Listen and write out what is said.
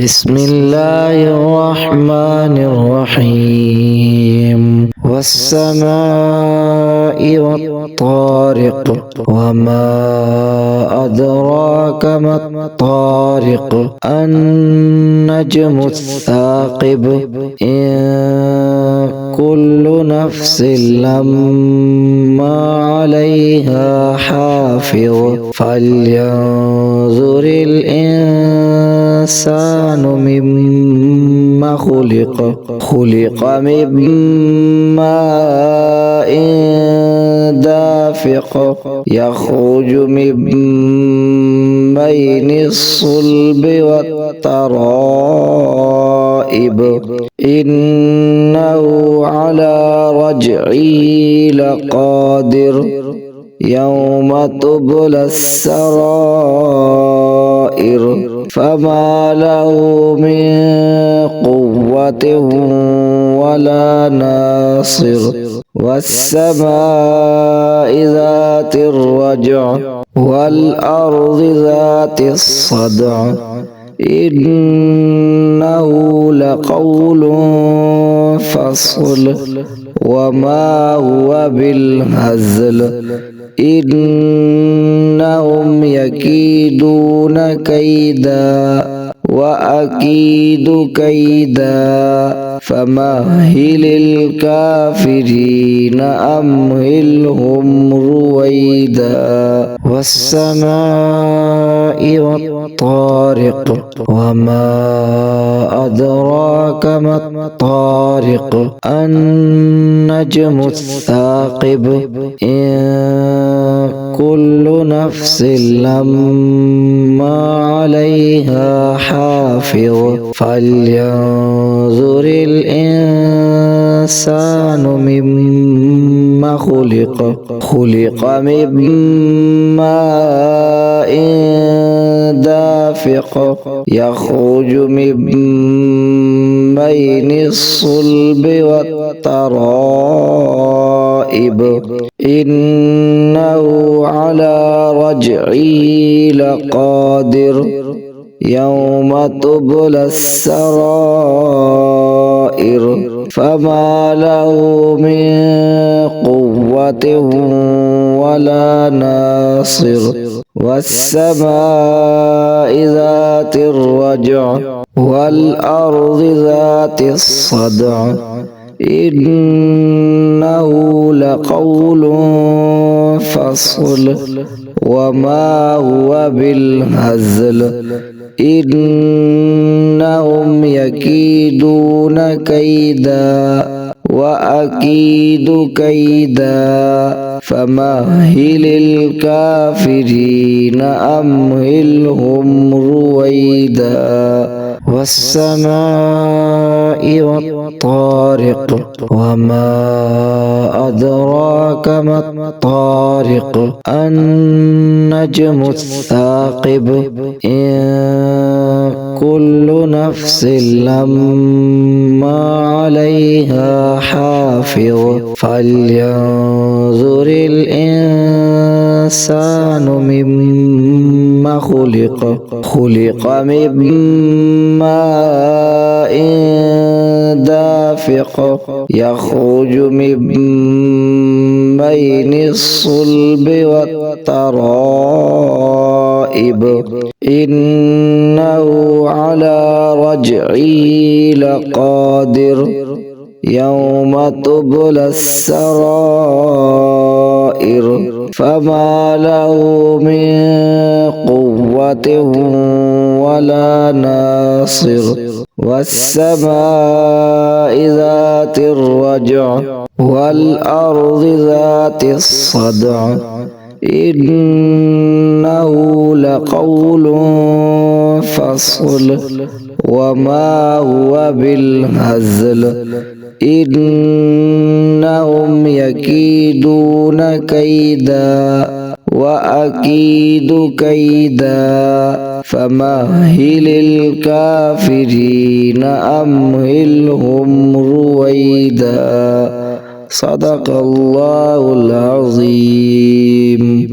بسم الله الرحمن الرحيم والسماء والطارق وما أدراك ما الطارق النجم الثاقب إن كل نفس لما عليها حافظ فلينظر الإنسان مما خلق من ماء دافق يخرج من بين الصلب والترائب إنه على رجعه لقادر يوم تبلى السرائر فما له من قوة ولا ناصر والسماء ذات الرجع والأرض ذات الصدع إنه لقول فصل وما هو بالهزل إنهم يكيدون كيدا وأكيد كيدا فمهل الكافرين أمهلهم رويدا والسماء والطارق وما أدراك ما الطارق النجم الثاقب إن كل نفس لما عليها حافظ فلينظر الإنسان مما خلق من ماء دافق يخرج من بين الصلب والترائب إنه على رجعه لقادر يوم تبلى السرائر فما له من قوة ولا ناصر والسماء ذات الرجع والأرض ذات الصدع إنه لقول فصل وما هو بالهزل إنهم يكيدون كيدا وأكيد كيدا فمهل الكافرين أمهلهم رويدا والسماء والطارق وما أدراك ما الطارق النجم الثاقب إن كل نفس لما عليها حافظ فلينظر الإنسان مما خلق من ماء دافق يخرج من بين الصلب والترائب إنه على رجعه لقادر يوم تبلى السرائر فما له من قوة ولا ناصر والسماء ذات الرجع والأرض ذات الصدع إنه لقول فصل وما هو بالهزل إنهم يكيدون كيدا وأكيد كيدا فمهل الكافرين أمهلهم رويدا صدق الله العظيم.